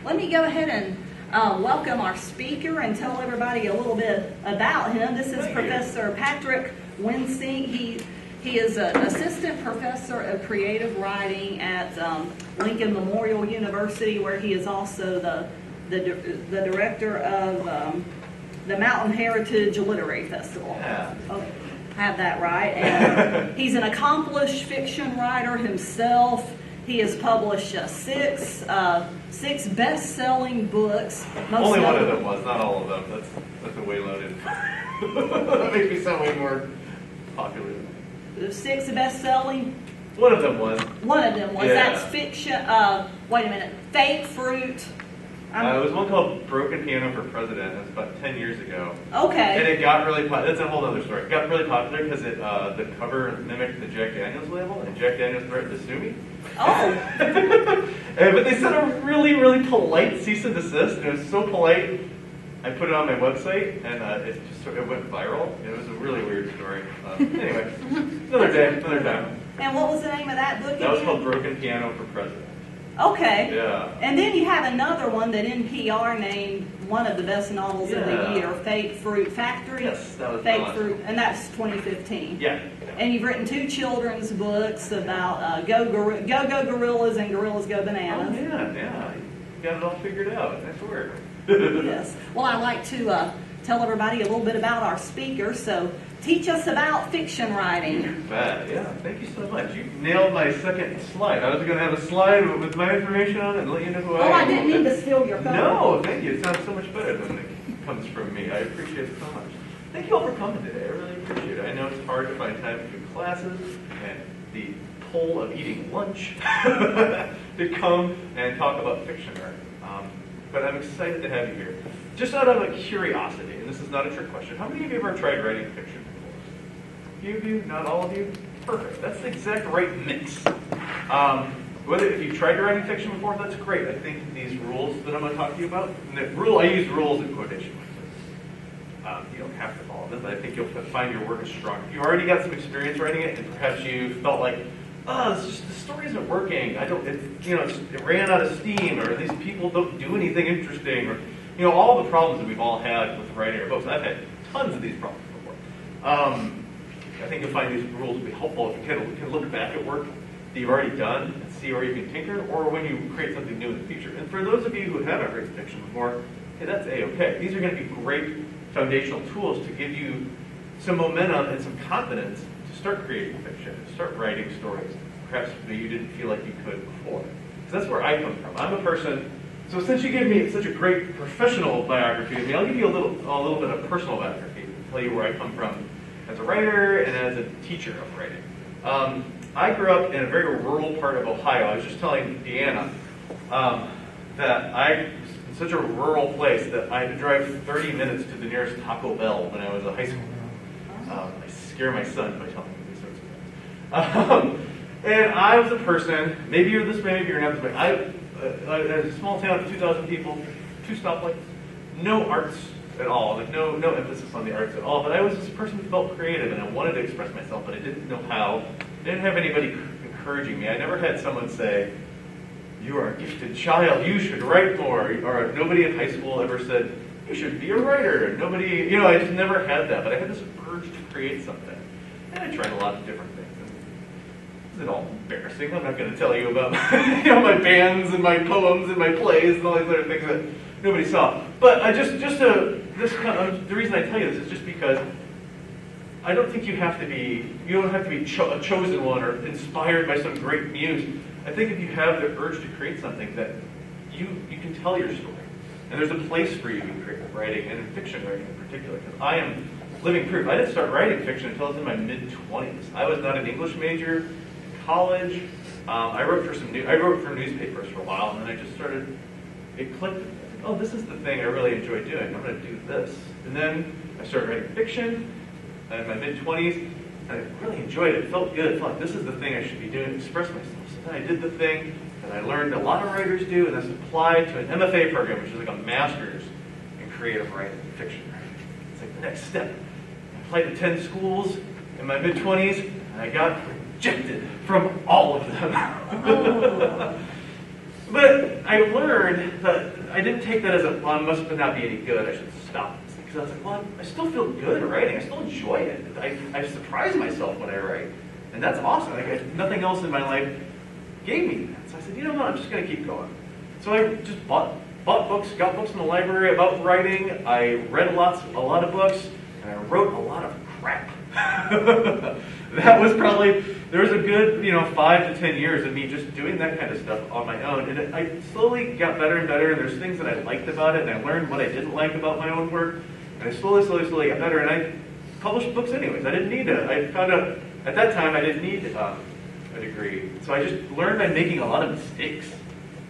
Let me go ahead and welcome our speaker and tell everybody a little bit about him. This is Professor Patrick Wensink. He is an assistant professor of creative writing at Lincoln Memorial University, where he is also the director of the Mountain Heritage Literary Festival. Yeah. Oh, have that right. And he's an accomplished fiction writer himself. He has published six best-selling books. Only one of them was, not all of them. That's a way loaded. That makes me sound way more popular. The six best-selling. One of them was. One of them was. Yeah. That's fiction. Wait a minute. Fake Fruit. It was one called Broken Piano for President. It was about 10 years ago. Okay. And it got really popular. That's a whole other story. It got really popular because the cover mimicked the Jack Daniels label, and Jack Daniels threatened to sue me. Oh. But they sent a really, really polite cease and desist, and it was so polite, I put it on my website, and it went viral. It was a really weird story. Anyway, another day, another time. And what was the name of that book? That was called Broken Piano for President. Okay. Yeah. And then you have another one that NPR named one of the best novels of the year, Fake Fruit Factory. Yes, that was Fake Fruit, and that's 2015. Yeah. And you've written 2 children's books about go gorillas and gorillas go bananas. Oh, yeah. You got it all figured out. Nice work. Yes. Well, I'd like to tell everybody a little bit about our speaker. So, teach us about fiction writing. You bet. Yeah. Thank you so much. You nailed my second slide. I was going to have a slide with my information on it and let you know who I am. Oh, I didn't mean to steal your thunder. No, thank you. It sounds so much better when it comes from me. I appreciate it so much. Thank you all for coming today. I really appreciate it. I know it's hard to find time between classes and the pull of eating lunch to come and talk about fiction writing. But I'm excited to have you here. Just out of a curiosity, and this is not a trick question, how many of you have ever tried writing fiction before? A few of you? Not all of you? Perfect. That's the exact right mix. If you've tried writing fiction before, that's great. I think these rules that I'm going to talk to you about, and I use rules in quotation marks. You don't have to follow them, but I think you'll find your work is strong. If you already got some experience writing it, and perhaps you felt like, the story isn't working. It ran out of steam, or these people don't do anything interesting, or all the problems that we've all had with writing our books. I've had tons of these problems before. I think you'll find these rules will be helpful if you can look back at work that you've already done and see where you can tinker, or when you create something new in the future. And for those of you who haven't written fiction before, hey, that's A-okay. These are going to be great foundational tools to give you some momentum and some confidence to start creating fiction, to start writing stories, perhaps that you didn't feel like you could before. Because that's where I come from. I'm a person. So since you gave me such a great professional biography of me, I'll give you a little bit of personal biography to tell you where I come from as a writer and as a teacher of writing. I grew up in a very rural part of Ohio. I was just telling Deanna that I was in such a rural place that I had to drive 30 minutes to the nearest Taco Bell when I was a high schooler. I scare my son by telling him these sorts of things. And I was a person, maybe you're this way, maybe you're not this way. A small town of 2,000 people, 2 stoplights, no arts at all, like no emphasis on the arts at all. But I was this person who felt creative, and I wanted to express myself, but I didn't know how. I didn't have anybody encouraging me. I never had someone say, "You are a gifted child, you should write more," or nobody in high school ever said, "You should be a writer." Nobody, I just never had that, but I had this urge to create something. And I tried a lot of different things. Is it all embarrassing? I'm not going to tell you about my bands and my poems and my plays and all these other things that nobody saw. But the reason I tell you this is just because I don't think you don't have to be a chosen one or inspired by some great muse. I think if you have the urge to create something, that you can tell your story. And there's a place for you in creative writing, and in fiction writing in particular, because I am living proof. I didn't start writing fiction until I was in my mid-20s. I was not an English major in college. I wrote for newspapers for a while, and then it clicked. Oh, this is the thing I really enjoy doing. I'm going to do this. And then I started writing fiction in my mid-20s, and I really enjoyed it. It felt good. It felt like this is the thing I should be doing to express myself. So then I did the thing that I learned a lot of writers do, and that's applied to an MFA program, which is like a master's in creative writing, fiction writing. It's like the next step. I applied to 10 schools in my mid-20s, and I got rejected from all of them. Oh. But I learned that I didn't take that as well, I must not be any good, I should stop. Because I was like, well, I still feel good at writing, I still enjoy it. I surprise myself when I write. And that's awesome. Nothing else in my life gave me that. So I said, you know what, I'm just going to keep going. So I just bought books, got books in the library about writing. I read a lot of books, and I wrote a lot of crap. That was probably, there was a good 5 to 10 years of me just doing that kind of stuff on my own. And I slowly got better and better, and there's things that I liked about it, and I learned what I didn't like about my own work. And I slowly got better, and I published books anyways. I didn't need to. I found out, at that time, I didn't need a degree. So I just learned by making a lot of mistakes.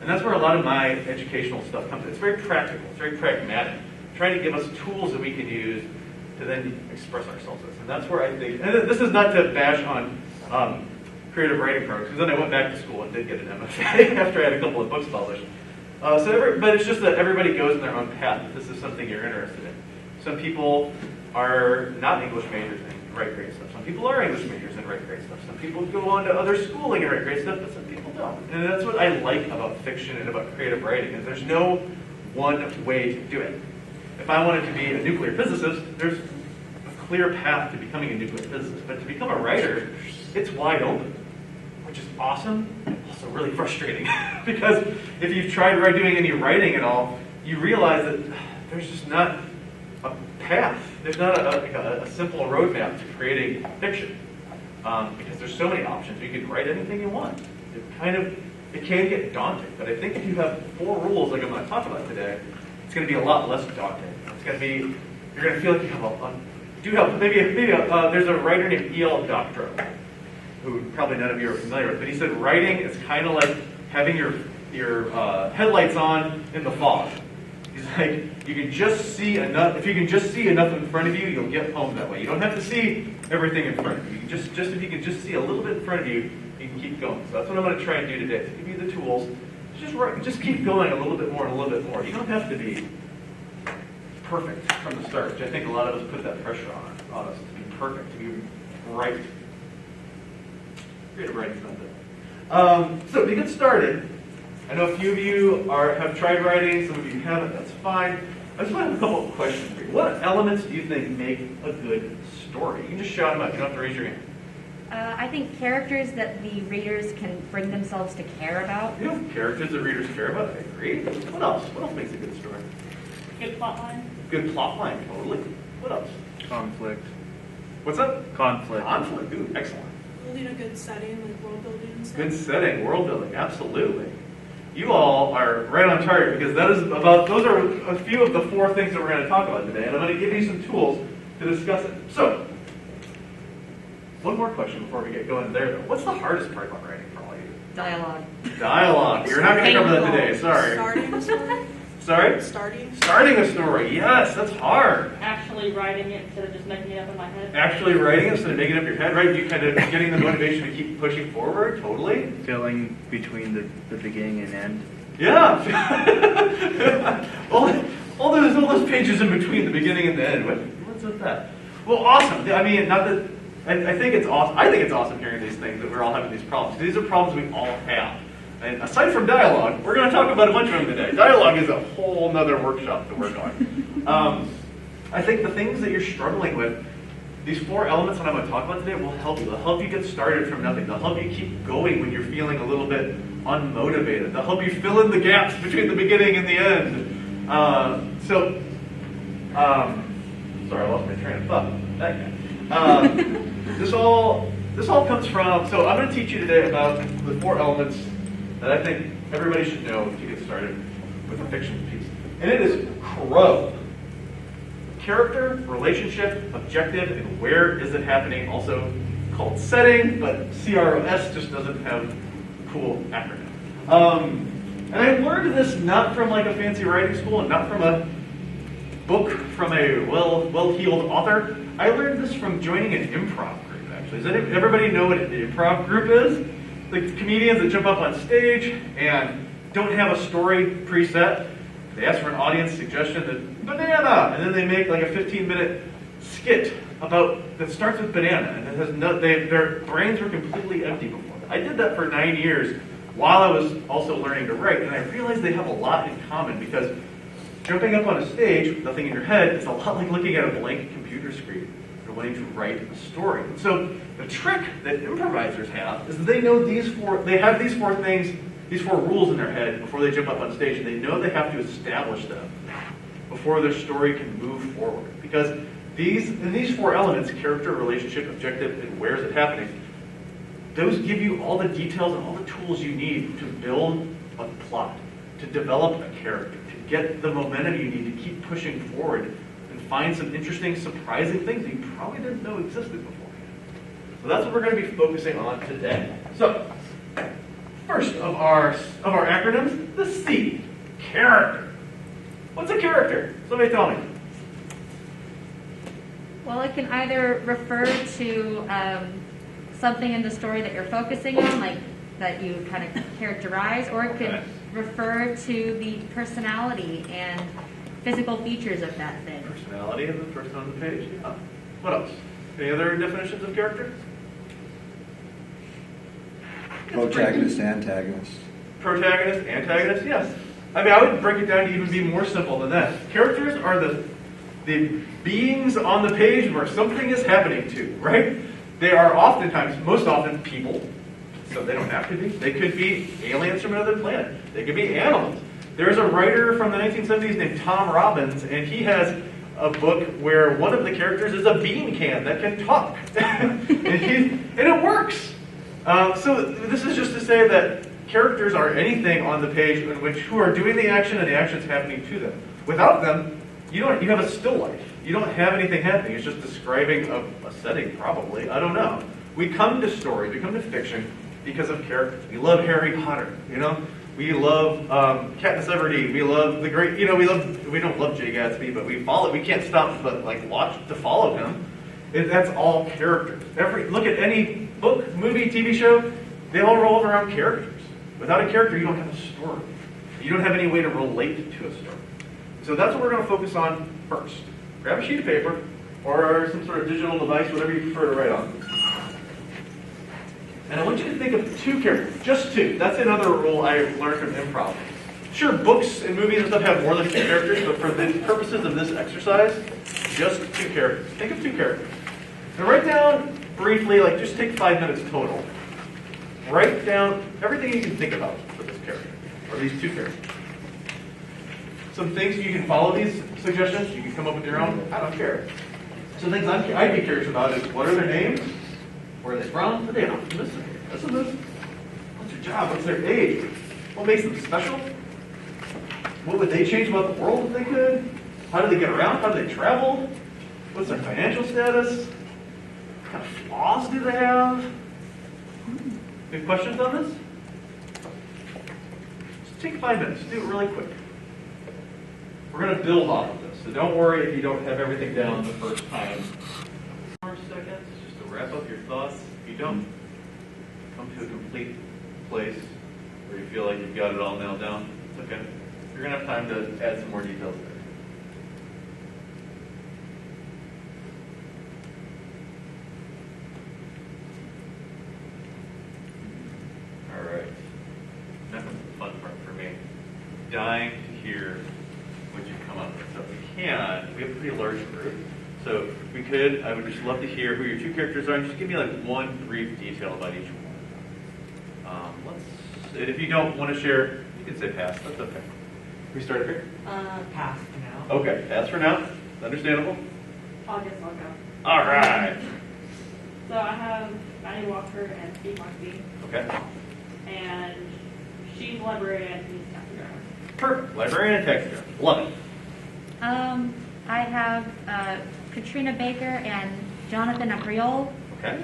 And that's where a lot of my educational stuff comes in. It's very practical, it's very pragmatic, trying to give us tools that we can use to then express ourselves as. And that's where I think, and this is not to bash on creative writing programs, because then I went back to school and did get an MFA after I had a couple of books published. But it's just that everybody goes in their own path if this is something you're interested in. Some people are not English majors and write great stuff. Some people are English majors and write great stuff. Some people go on to other schooling and write great stuff, but some people don't. And that's what I like about fiction and about creative writing, is there's no one way to do it. If I wanted to be a nuclear physicist, there's a clear path to becoming a nuclear physicist. But to become a writer, it's wide open, which is awesome and also really frustrating. Because if you've tried doing any writing at all, you realize that there's just not a path. There's not a simple roadmap to creating fiction. Because there's so many options. You can write anything you want. It can get daunting. But I think if you have 4 rules like I'm going to talk about today, it's going to be a lot less daunting. It's going to be, you're going to feel like you have there's a writer named E.L. Doctorow, who probably none of you are familiar with, but he said writing is kind of like having your headlights on in the fog. He's like, you can just see enough. If you can just see enough in front of you, you'll get home that way. You don't have to see everything in front of you. If you can just see a little bit in front of you, you can keep going. So that's what I'm going to try and do today. To give you the tools. Just keep going a little bit more and a little bit more. You don't have to be perfect from the start, which I think a lot of us put that pressure on us to be perfect, to be right. Creative writing's not that. So to get started, I know a few of you have tried writing, some of you haven't, that's fine. I just want to have a couple of questions for you. What elements do you think make a good story? You can just shout them out, you don't have to raise your hand. I think characters that the readers can bring themselves to care about. You know, characters that readers care about, I agree. What else? What else makes a good story? Good plot line. Good plot line, totally. What else? Conflict. What's up? Conflict. Conflict, ooh, excellent. Holding a good setting, like world building and stuff. Good setting, world building, absolutely. You all are right on target, because those are a few of the 4 things that we're going to talk about today, and I'm going to give you some tools to discuss it. So, one more question before we get going there, though. What's the hardest part about writing for all of you? Dialogue. Dialogue. You're not going to cover that today, sorry. Starting a story. Sorry? Starting a story, yes, that's hard. Actually writing it instead of just making it up in my head. Actually writing it instead of making it up in your head, right? You kind of getting the motivation to keep pushing forward, totally. Filling between the beginning and end. Yeah. all those pages in between the beginning and the end. What's with that? Well, awesome. I mean, not that I think it's awesome. I think it's awesome hearing these things, that we're all having these problems. These are problems we all have. And aside from dialogue, we're going to talk about a bunch of them today. Dialogue is a whole nother workshop to work on. I think the things that you're struggling with, these 4 elements that I'm going to talk about today will help you. They'll help you get started from nothing. They'll help you keep going when you're feeling a little bit unmotivated. They'll help you fill in the gaps between the beginning and the end. Sorry, I lost my train of thought. That guy. This all comes from, so I'm going to teach you today about the 4 elements that I think everybody should know to get started with a fiction piece. And it is CROW. Character, relationship, objective, and where is it happening, also called setting, but CROS just doesn't have a cool acronym. And I learned this not from like a fancy writing school and not from a book from a well-heeled author. I learned this from joining an improv group, actually. Does everybody know what an improv group is? The comedians that jump up on stage and don't have a story preset. They ask for an audience suggestion that banana, and then they make like a 15-minute skit that starts with banana, and it has their brains were completely empty before that. I did that for 9 years while I was also learning to write, and I realized they have a lot in common because jumping up on a stage with nothing in your head is a lot like looking at a blank computer screen or wanting to write a story. And so the trick that improvisers have is that they know they have these four things, these four rules in their head before they jump up on stage, and they know they have to establish them before their story can move forward. Because these four elements, character, relationship, objective, and where is it happening, those give you all the details and all the tools you need to build a plot, to develop a character, to get the momentum you need to keep pushing forward and find some interesting, surprising things that you probably didn't know existed beforehand. So that's what we're going to be focusing on today. So, first of our acronyms, the C, character. What's a character? Somebody tell me. Well, it can either refer to something in the story that you're focusing on, like that you kind of characterize, or it could refer to the personality and physical features of that thing. Personality of the person on the page. Yeah. What else? Any other definitions of character? Protagonist, antagonist. Protagonist, antagonist, yes. I mean, I would break it down to even be more simple than that. Characters are the beings on the page where something is happening to, right? They are oftentimes, most often, people. So they don't have to be. They could be aliens from another planet. They could be animals. There's a writer from the 1970s named Tom Robbins, and he has a book where one of the characters is a bean can that can talk. and it works. So this is just to say that characters are anything on the page in which who are doing the action and the action's happening to them. Without them, you have a still life. You don't have anything happening. It's just describing a setting, probably. I don't know. We come to stories, we come to fiction because of characters. We love Harry Potter, you know? We love Katniss Everdeen. We love the great, you know, we don't love Jay Gatsby, but we can't stop but like watch to follow him. That's all characters. Look at any book, movie, TV show, they all revolve around characters. Without a character, you don't have a story. You don't have any way to relate to a story. So that's what we're going to focus on first. Grab a sheet of paper or some sort of digital device, whatever you prefer to write on. And I want you to think of two characters, just two. That's another rule I learned from improv. Sure, books and movies and stuff have more than two characters, but for the purposes of this exercise, just two characters. Think of two characters. And write down briefly, like just take 5 minutes total. Write down everything you can think about for this character, or these two characters. Some things you can follow these suggestions, you can come up with your own, I don't care. Some things I'd be curious about is what are their names? Where are they from? Are they optimistic? Pessimistic? What's their job? What's their age? What makes them special? What would they change about the world if they could? How do they get around? How do they travel? What's their financial status? What kind of flaws do they have? Any questions on this? Just take 5 minutes. Do it really quick. We're going to build off of this, so don't worry if you don't have everything down the first time. 4 seconds, just to wrap up your thoughts. If you don't come to a complete place where you feel like you've got it all nailed down, it's okay. You're going to have time to add some more details there. All right. That's the fun part for me. Dying to hear what you come up with. So if we can, we have a pretty large group. So if we could, I would just love to hear who your two characters are. And just give me like one brief detail about each one. And if you don't want to share, you can say pass. That's okay. We start up here? Pass for now. Okay, pass for now. Understandable? I'll go. All right. So I have Maddie Walker and Steve Markby, Okay. and she's a librarian and he's a taxi driver. Perfect. Librarian and taxi. Love it. I have Katrina Baker and Jonathan Abriol. Okay.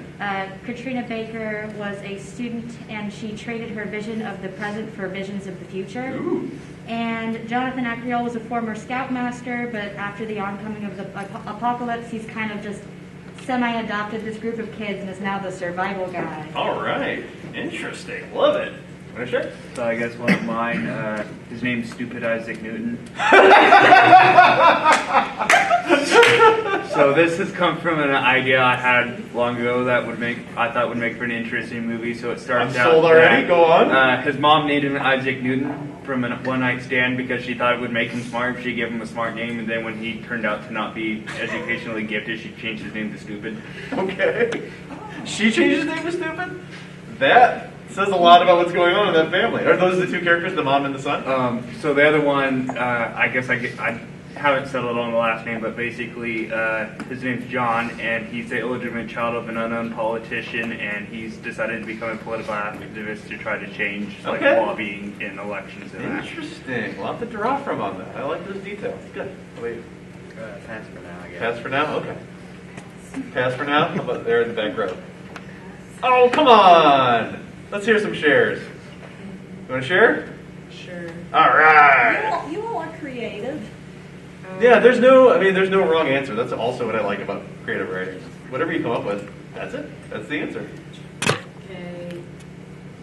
Katrina Baker was a student, and she traded her vision of the present for visions of the future. Ooh. And Jonathan Acriol was a former scoutmaster, but after the oncoming of the apocalypse, he's kind of just semi-adopted this group of kids and is now the survival guy. All right. Interesting. Love it. Want to share? So I guess one of mine, his name's Stupid Isaac Newton. So So this has come from an idea I had long ago that I thought would make for an interesting movie. So it starts I'm out sold already. that, Go on. his mom named him Isaac Newton from a one-night stand because she thought it would make him smart if she gave him a smart name. And then when he turned out to not be educationally gifted, she changed his name to Stupid. Okay. She changed his name to Stupid? That says a lot about what's going on in that family. Are those the two characters, the mom and the son? So the other one, I guess I haven't settled on the last name, but basically his name's John, and he's the illegitimate child of an unknown politician, and he's decided to become a political activist to try to change lobbying in elections and that. Interesting. A lot to draw from on that. I like those details. Good. How about you? Pass for now, I guess. Pass for now? Okay. Pass for now? How about there in the back row? Oh, come on! Let's hear some shares. You want to share? Sure. All right. You all are creative. Yeah, there's no wrong answer. That's also what I like about creative writing. Whatever you come up with, that's it. That's the answer. Okay.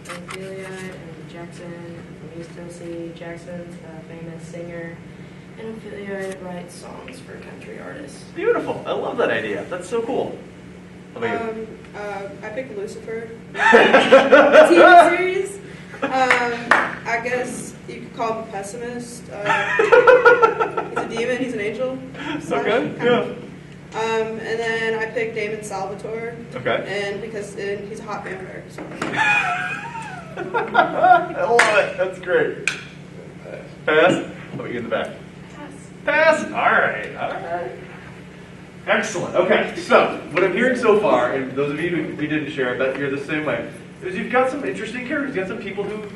Ophelia and Jackson from East Tennessee. Jackson's a famous singer. And Ophelia writes songs for country artists. Beautiful. I love that idea. That's so cool. How about you? I picked Lucifer. TV series. I guess you could call him a pessimist. He's a demon. He's an angel. Okay. Yeah. And then I picked Damon Salvatore. Okay. And because he's a hot vampire. So. I love it. That's great. Pass. How about you in the back? Pass. All right. All right. Excellent. Okay. So what I'm hearing so far, and those of you who we didn't share, I bet you're the same way, is you've got some interesting characters. You've got some people who,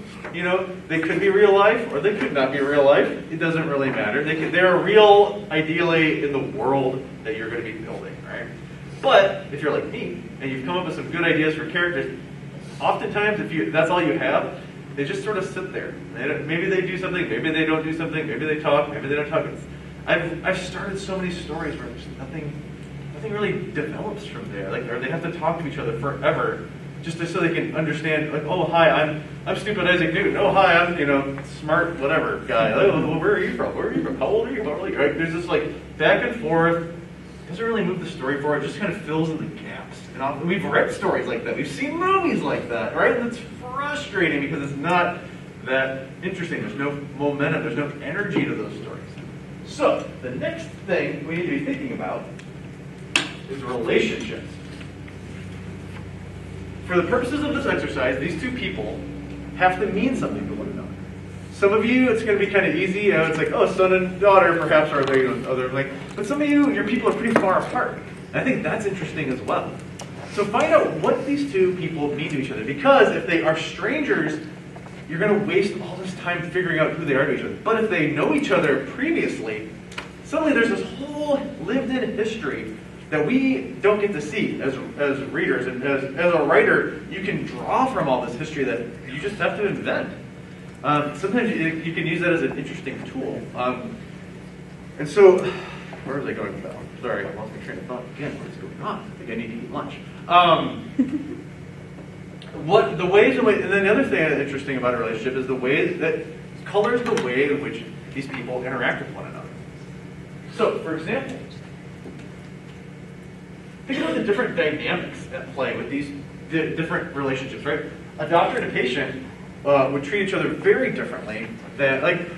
they could be real life or they could not be real life. It doesn't really matter. They're real, ideally, in the world that you're going to be building, right? But if you're like me and you've come up with some good ideas for characters, oftentimes that's all you have, they just sort of sit there. Maybe they do something, maybe they don't do something, maybe they talk, maybe they don't talk. I've started so many stories where there's nothing really develops from there. Or they have to talk to each other forever, just so they can understand. Like, oh hi, I'm stupid Isaac Newton. Oh hi, I'm smart whatever guy. Oh, where are you from? Where are you from? How old are you? Right? There's this back and forth. It doesn't really move the story forward. It just kind of fills in the gaps. And often we've read stories like that. We've seen movies like that, right? And it's frustrating because it's not that interesting. There's no momentum. There's no energy to those stories. So, the next thing we need to be thinking about is relationships. For the purposes of this exercise, these two people have to mean something to one another. Some of you, it's going to be kind of easy. It's like, oh, son and daughter, perhaps, or they, but some of you, your people are pretty far apart. And I think that's interesting as well. So find out what these two people mean to each other. Because if they are strangers, you're going to waste all this time figuring out who they are to each other. But if they know each other previously, suddenly there's this whole lived-in history that we don't get to see as readers. And as a writer, you can draw from all this history that you just have to invent. Sometimes you can use that as an interesting tool. And so, where was I going with that one? Sorry, I lost my train of thought again. What is going on? I think I need to eat lunch. And then the other thing that's interesting about a relationship is the way that colors the way in which these people interact with one another. So, for example, think about the different dynamics at play with these different relationships, right? A doctor and a patient would treat each other very differently than, like,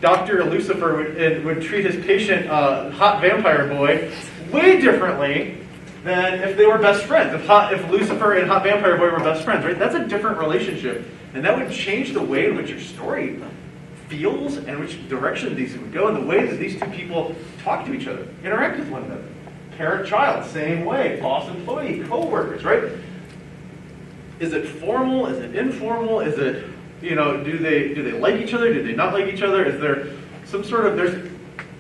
Dr. Lucifer would treat his patient, hot vampire boy, way differently than if they were best friends. If Lucifer and hot vampire boy were best friends, right? That's a different relationship, and that would change the way in which your story feels and which direction these would go, and the way that these two people talk to each other, interact with one another. Parent-child, same way. Boss-employee, co-workers, right? Is it formal? Is it informal? Is it, do they like each other? Do they not like each other? Is there some sort of,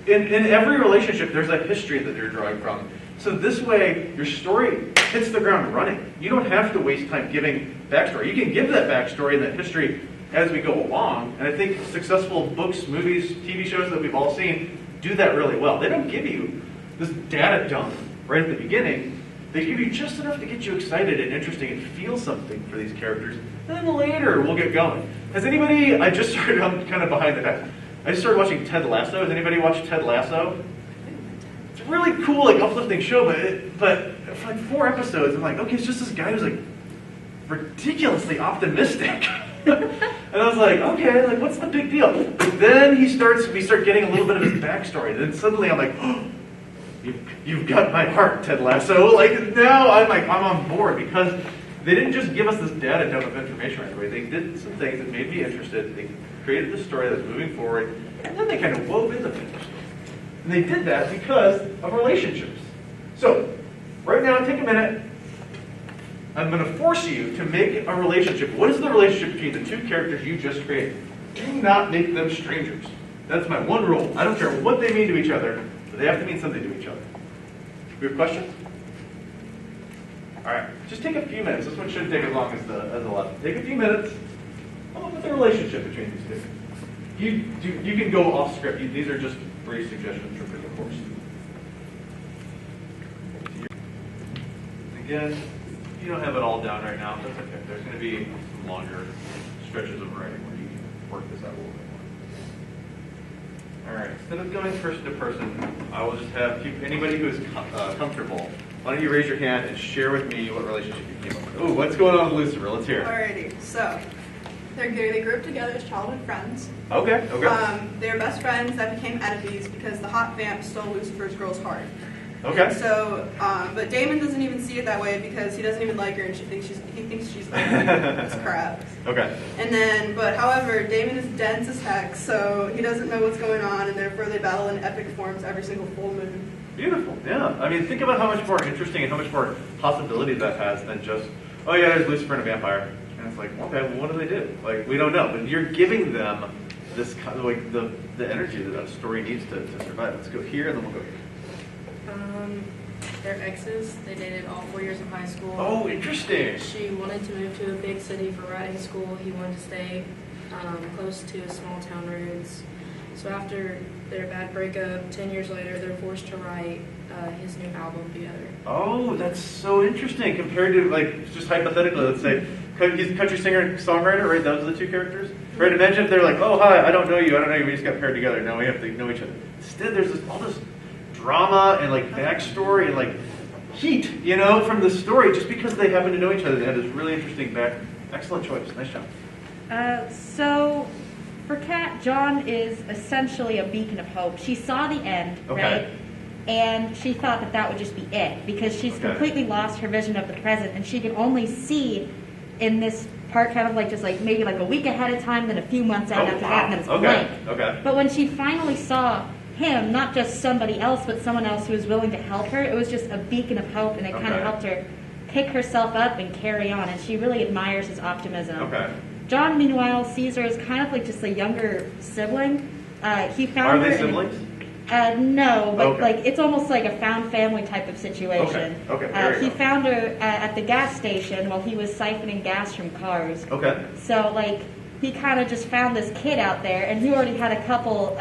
in every relationship, there's a history that you're drawing from. So this way, your story hits the ground running. You don't have to waste time giving backstory. You can give that backstory and that history as we go along. And I think successful books, movies, TV shows that we've all seen do that really well. They don't give you this data dump right at the beginning. They give you just enough to get you excited and interesting and feel something for these characters. And then later, we'll get going. Has anybody, I'm kind of behind the back. I just started watching Ted Lasso. Has anybody watched Ted Lasso? it's a really cool, like uplifting show, but for like 4 episodes, I'm like, okay, it's just this guy who's like ridiculously optimistic. And I was like, okay, like what's the big deal? But then we start getting a little bit of his backstory. And then suddenly I'm like, oh, you've got my heart, Ted Lasso. Like now I'm on board because they didn't just give us this data dump of information right away. They did some things that made me interested. They created this story that's moving forward, and then they kind of wove in the finished story. And they did that because of relationships. So, right now, take a minute. I'm going to force you to make a relationship. What is the relationship between the 2 characters you just created? Do not make them strangers. That's my one rule. I don't care what they mean to each other, but they have to mean something to each other. We have questions? All right, just take a few minutes. This one shouldn't take as long as the lesson. Take a few minutes. Come up with a relationship between these 2. You can go off script. These are just brief suggestions for the course. Again, you don't have it all down right now. That's okay. There's going to be some longer stretches of writing where you can work this out a little bit more. All right. Instead of going person to person, I will just have anybody who is comfortable. Why don't you raise your hand and share with me what relationship you came up with? Ooh, what's going on with Lucifer? Let's hear it. Alrighty, so they grew up together as childhood friends. Okay. They were best friends that became enemies because the hot vamp stole Lucifer's girl's heart. Okay. And so, but Damon doesn't even see it that way because he doesn't even like her, and he thinks she's like it's crap. Okay. And then, but however, Damon is dense as heck, so he doesn't know what's going on, and therefore they battle in epic forms every single full moon. Beautiful. Yeah. I mean, think about how much more interesting and how much more possibility that has than just, oh yeah, there's Lucifer and a vampire. And it's like, okay, well, what do they do? Like, we don't know. But you're giving them this kind of like the energy that a story needs to survive. Let's go here, and then we'll go here. They're exes. They dated all 4 years of high school. Oh, interesting. She wanted to move to a big city for writing school. He wanted to stay close to small town roots. So after their bad breakup, 10 years later, they're forced to write his new album together. Oh, that's so interesting. Compared to, like, just hypothetically, let's say, he's a country singer and songwriter, right? Those are the 2 characters? Right? Imagine if they're like, oh, hi, I don't know you, we just got paired together, now we have to know each other. Instead, there's all this drama and, like, backstory and, like, heat, from the story, just because they happen to know each other. They have this really interesting Excellent choice. Nice job. So, for Kat, John is essentially a beacon of hope. She saw the end, Okay. right? And she thought that would just be it because she's completely lost her vision of the present, and she can only see in this part kind of like just like maybe like a week ahead of time, then a few months out after that, and then it's blank. Okay. But when she finally saw him, not just somebody else, but someone else who was willing to help her, it was just a beacon of hope, and it kind of helped her pick herself up and carry on, and she really admires his optimism. Okay. John, meanwhile, sees her as kind of like just a younger sibling. He found Are her they siblings? No, but Okay. like it's almost like a found family type of situation. Okay, there He you go. found her at the gas station while he was siphoning gas from cars. Okay. So like he kind of just found this kid out there, and he already had a couple.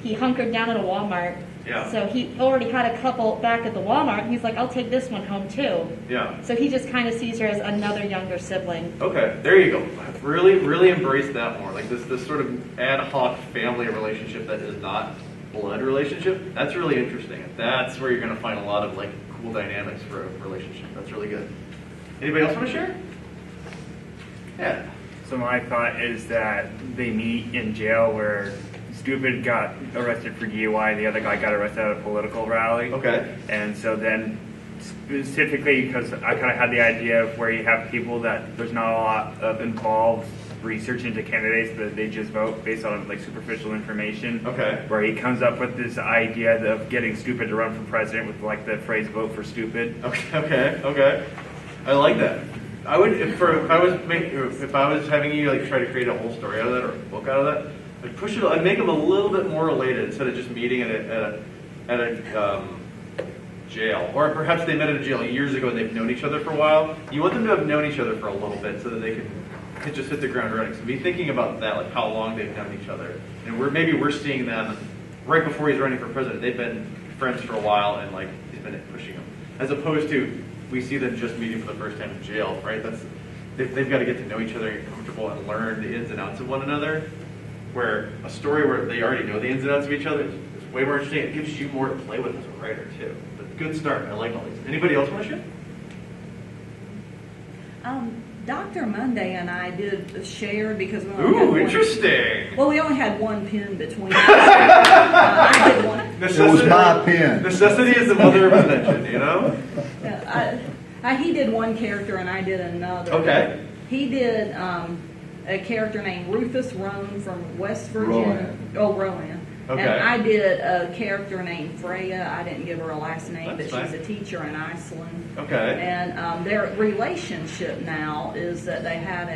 He hunkered down at a Walmart. Yeah. So he already had a couple back at the Walmart. He's like, I'll take this one home too. Yeah. So he just kind of sees her as another younger sibling. Okay, there you go. Really, really embrace that more. Like this sort of ad hoc family relationship that is not blood relationship. That's really interesting. That's where you're going to find a lot of like cool dynamics for a relationship. That's really good. Anybody else want to share? Yeah. So my thought is that they meet in jail where Stupid got arrested for DUI and the other guy got arrested at a political rally. Okay. And so then specifically because I kind of had the idea of where you have people that there's not a lot of involved research into candidates, but they just vote based on like superficial information. Okay. Where he comes up with this idea of getting Stupid to run for president with like the phrase "vote for stupid." Okay. I like that. I would if I was having you like try to create a whole story out of that or a book out of that, I'd push it. I'd make them a little bit more related instead of just meeting at a jail, or perhaps they met at a jail years ago and they've known each other for a while. You want them to have known each other for a little bit so that they can just hit the ground running. So be thinking about that, like how long they've known each other, and we're seeing them right before he's running for president. They've been friends for a while, and like he's been pushing them, as opposed to we see them just meeting for the first time in jail. Right? They've got to get to know each other, get comfortable, and learn the ins and outs of one another. Where a story where they already know the ins and outs of each other is way more interesting. It gives you more to play with as a writer too. But good start. I like all these. Anybody else want to share? Dr. Monday and I did share because we only had Ooh, one- interesting. Well, we only had one pen between us. I did one. It was my pen. Necessity is the mother of invention, you know? He did one character and I did another. Okay. He did a character named Rufus Roane from West Virginia. Roane. Oh, Roane. Okay. And I did a character named Freya. I didn't give her a last name, That's but she's fine. a teacher in Iceland. Okay. And their relationship now is that they had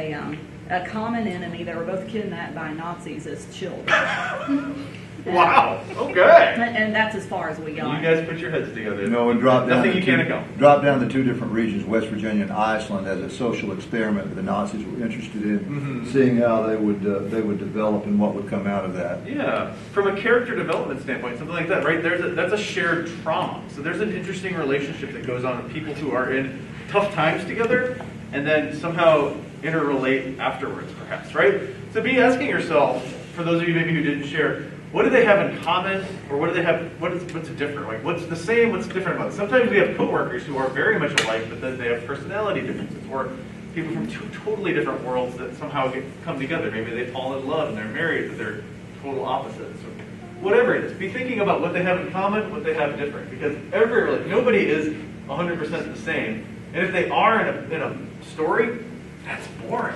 a common enemy. They were both kidnapped by Nazis as children. Wow. Okay. And that's as far as we You got. guys put your heads together. You know, and drop down Nothing the you can't accomplish. drop down the two different regions, West Virginia and Iceland, as a social experiment that the Nazis were interested in, seeing how they would develop and what would come out of that. Yeah, from a character development standpoint, something like that, right? That's a shared trauma. So there's an interesting relationship that goes on with people who are in tough times together, and then somehow interrelate afterwards, perhaps, right? So be asking yourself, for those of you maybe who didn't share, what do they have in common, or what do they have? What's different? Like, what's the same? What's different about it? Sometimes we have coworkers who are very much alike, but then they have personality differences, or people from two totally different worlds that somehow come together. Maybe they fall in love and they're married, but they're total opposites. Or whatever it is, be thinking about what they have in common, what they have different, because nobody is 100% the same. And if they are in a story, that's boring.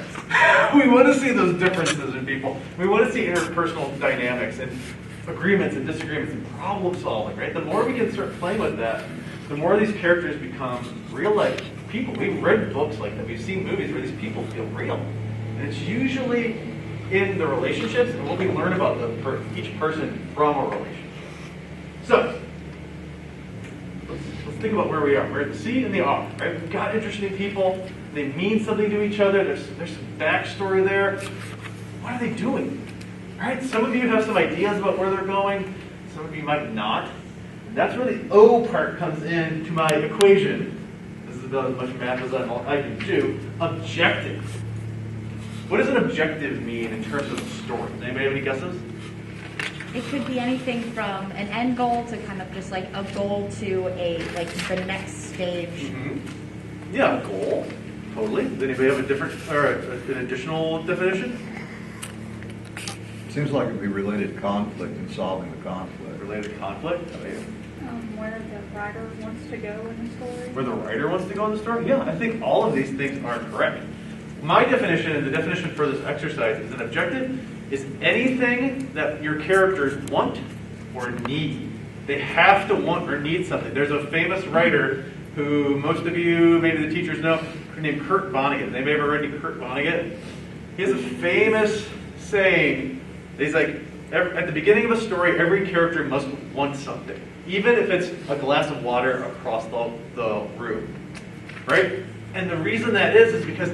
We want to see those differences in people. We want to see interpersonal dynamics and agreements and disagreements and problem solving, right? The more we can start playing with that, the more these characters become real life people. We've read books like that. We've seen movies where these people feel real. And it's usually in the relationships and what we learn about each person from a relationship. So, let's think about where we are. We're at the C and the R, right? We've got interesting people. They mean something to each other. There's some backstory there. What are they doing? Right? Some of you have some ideas about where they're going. Some of you might not. And that's where the O part comes in to my equation. This is about as much math as I can do. Objective. What does an objective mean in terms of the story? Anybody have any guesses? It could be anything from an end goal to kind of just like a goal to the next stage. Yeah, goal. Totally. Does anybody have a different or an additional definition? Seems like it'd be related to conflict and solving the conflict. Related to conflict? Where the writer wants to go in the story. Where the writer wants to go in the story? Yeah, I think all of these things are correct. My definition, and the definition for this exercise, is an objective is anything that your characters want or need. They have to want or need something. There's a famous writer who most of you, maybe the teachers know, named Kurt Vonnegut. Anybody ever read Kurt Vonnegut? He has a famous saying. He's like, at the beginning of a story, every character must want something, even if it's a glass of water across the room, right? And the reason that is because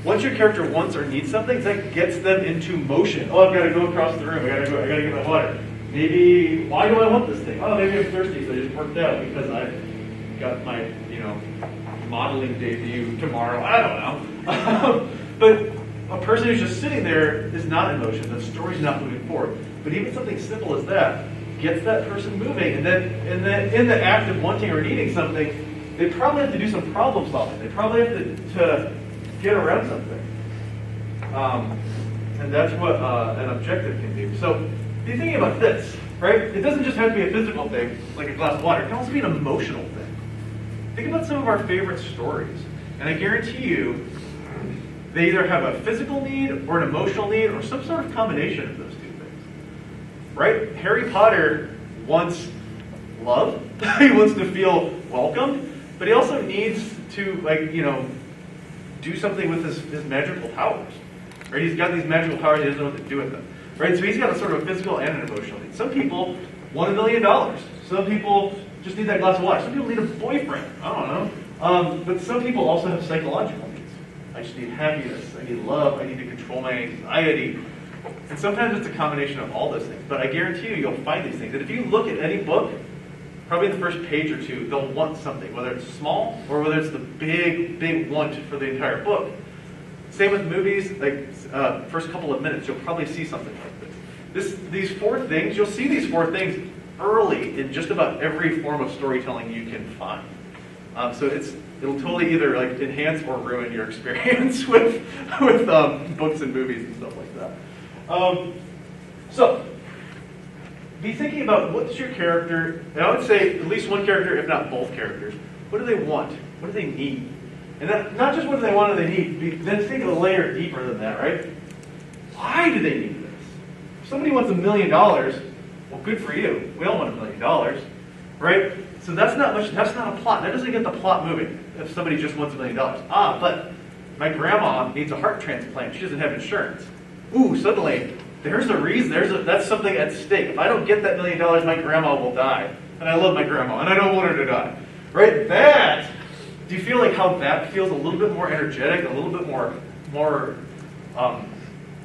once your character wants or needs something, that gets them into motion. Oh, I've got to go across the room. I got to get my water. Maybe, why do I want this thing? Oh, maybe I'm thirsty, so I just worked out because I've got my, modeling debut tomorrow. I don't know. But a person who's just sitting there is not in motion. The story's not moving forward. But even something simple as that gets that person moving. And then in the act of wanting or needing something, they probably have to do some problem solving. They probably have to get around something. And that's what an objective can do. So be thinking about this, right? It doesn't just have to be a physical thing, like a glass of water. It can also be an emotional thing. Think about some of our favorite stories. And I guarantee you, they either have a physical need or an emotional need or some sort of combination of those two things. Right? Harry Potter wants love. He wants to feel welcomed. But he also needs to, do something with his magical powers. Right? He's got these magical powers, he doesn't know what to do with them. Right? So he's got a sort of physical and an emotional need. Some people want $1 million. Some people just need that glass of water. Some people need a boyfriend. I don't know. But some people also have psychological needs. I just need happiness. I need love. I need to control my anxiety. And sometimes it's a combination of all those things. But I guarantee you'll find these things. And if you look at any book, probably in the first page or two, they'll want something, whether it's small or whether it's the big, big want for the entire book. Same with movies, first couple of minutes, you'll probably see something like this. These four things, you'll see these four things early in just about every form of storytelling you can find. So it'll totally either like enhance or ruin your experience with books and movies and stuff like that. So be thinking about what's your character, and I would say at least one character, if not both characters. What do they want? What do they need? And that, not just what do they want or they need, then think of a layer deeper than that, right? Why do they need this? If somebody wants $1 million, well, good for you. We all want $1 million, right? So that's not a plot. That doesn't get the plot moving if somebody just wants $1 million. But my grandma needs a heart transplant. She doesn't have insurance. Ooh, suddenly, there's a reason. That's something at stake. If I don't get that $1 million, my grandma will die. And I love my grandma, and I don't want her to die. Right? Do you feel like how that feels a little bit more energetic, a little bit more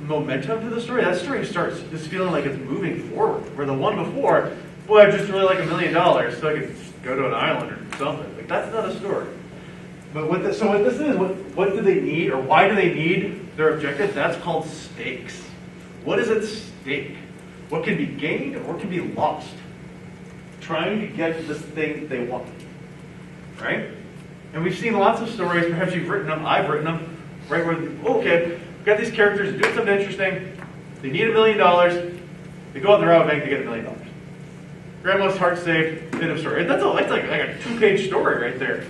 momentum to the story? That story starts just feeling like it's moving forward. Where the one before, boy, I just really like $1 million, so I could go to an island or something. Like that's not a story. But what this is, what do they need, or why do they need their objective? That's called stakes. What is at stake? What can be gained or can be lost? Trying to get this thing they want. Right? And we've seen lots of stories, perhaps you've written them, I've written them, right, where, okay, we've got these characters doing something interesting, they need $1 million, they go out and rob a bank to get $1 million. Grandma's heart saved, end of story. That's like a 2-page story right there.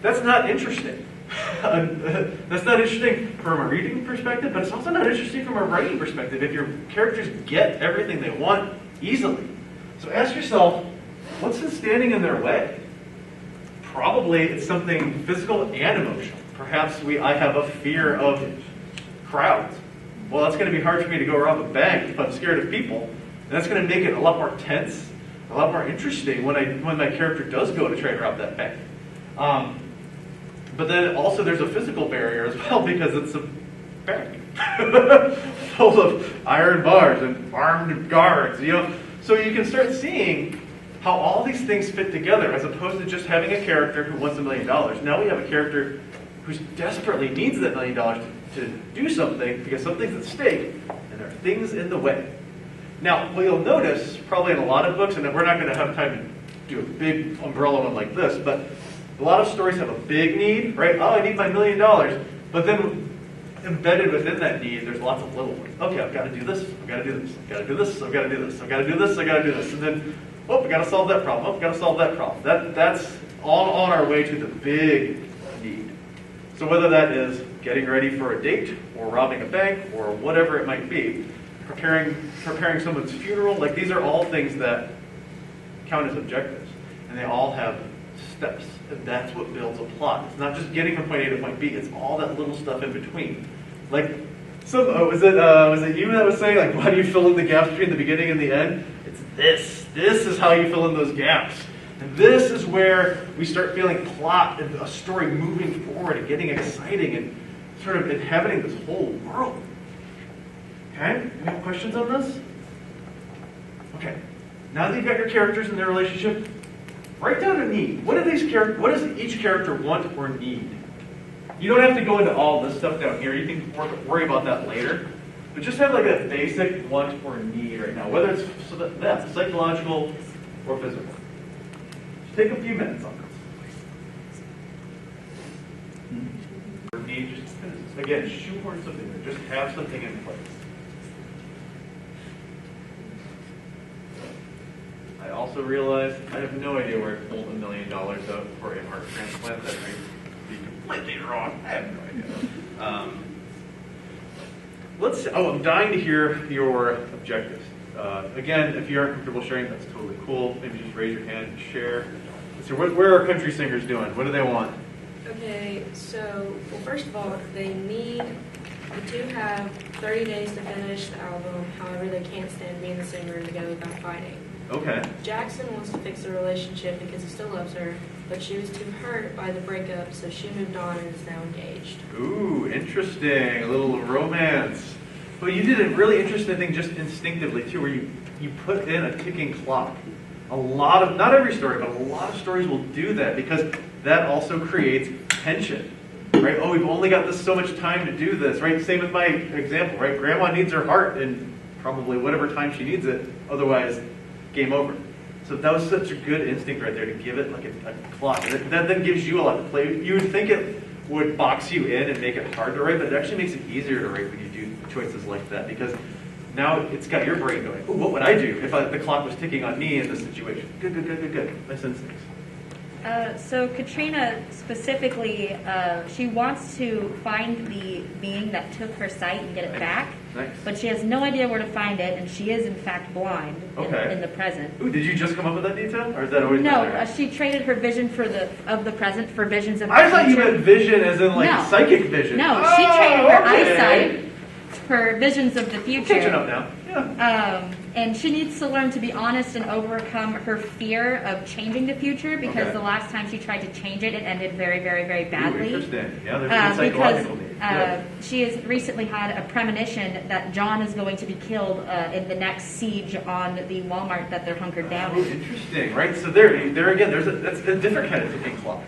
That's not interesting. That's not interesting from a reading perspective, but it's also not interesting from a writing perspective if your characters get everything they want easily. So ask yourself, what's standing in their way? Probably it's something physical and emotional. Perhaps I have a fear of crowds. Well, that's going to be hard for me to go rob a bank if I'm scared of people. And that's going to make it a lot more tense, a lot more interesting when my character does go to try and rob that bank. But then also there's a physical barrier as well because it's a bank full of iron bars and armed guards. So you can start seeing how all these things fit together as opposed to just having a character who wants $1 million. Now we have a character who desperately needs that $1 million to do something because something's at stake and there are things in the way. Now, what you'll notice, probably in a lot of books, and we're not going to have time to do a big umbrella one like this, but a lot of stories have a big need, right? Oh, I need my $1 million. But then embedded within that need, there's lots of little ones. Okay, I've got to do this, I've got to do this, I've got to do this, I've got to do this, I've got to do this, I've got to do this. And then, I've got to solve that problem. I've got to solve that problem. That's all on our way to the big need. So whether that is getting ready for a date, or robbing a bank, or whatever it might be, preparing someone's funeral, like these are all things that count as objectives. And they all have steps. And that's what builds a plot. It's not just getting from point A to point B, it's all that little stuff in between. Like, was it you that was saying, like, why do you fill in the gaps between the beginning and the end? It's this. This is how you fill in those gaps. And this is where we start feeling plot and a story moving forward and getting exciting and sort of inhabiting this whole world. Okay? Any questions on this? Okay. Now that you've got your characters and their relationship, write down a need. What does each character want or need? You don't have to go into all this stuff down here. You can worry about that later. But just have like a basic want or need right now, whether it's that's psychological or physical. Just take a few minutes on this. Or need, just again, shoehorn something there. Just have something in place. I also realized I have no idea where I pulled $1 million out for a heart transplant. That might be completely wrong. I have no idea. I'm dying to hear your objectives. Again, if you aren't comfortable sharing, that's totally cool. Maybe just raise your hand and share. So where are country singers doing? What do they want? Okay, so, well, first of all, they do have 30 days to finish the album. However, they can't stand being the singer together without fighting. Okay. Jackson wants to fix the relationship because he still loves her, but she was too hurt by the breakup, so she moved on and is now engaged. Ooh, interesting. A little romance. Well, you did a really interesting thing just instinctively, too, where you put in a ticking clock. Not every story, but a lot of stories will do that because that also creates tension. Right? Oh, we've only got so much time to do this. Right? Same with my example. Right? Grandma needs her heart in probably whatever time she needs it. Otherwise, game over. So that was such a good instinct right there to give it like a clock. That then gives you a lot to play with. You would think it would box you in and make it hard to write, but it actually makes it easier to write when you do choices like that, because now it's got your brain going, "Ooh, what would I do if the clock was ticking on me in this situation?" Good. Nice instincts. So Katrina specifically, she wants to find the being that took her sight and get it back. Nice. But she has no idea where to find it, and she is in fact blind Okay. in the present. Ooh, did you just come up with that detail, or is that always been No, there? she traded her vision of the present for visions of the I thought you future. meant vision as in like No. psychic vision. No, she traded her okay. eyesight for visions of the future. Catching up now. Yeah. And she needs to learn to be honest and overcome her fear of changing the future, because Okay. the last time she tried to change it, it ended very, very, very Ooh, badly. interesting. Yeah, there's a good Because psychological need. Yeah. she has recently had a premonition that John is going to be killed in the next siege on the Walmart that they're hunkered down Oh, in. interesting, right? So there again, that's a different kind of ticking clock.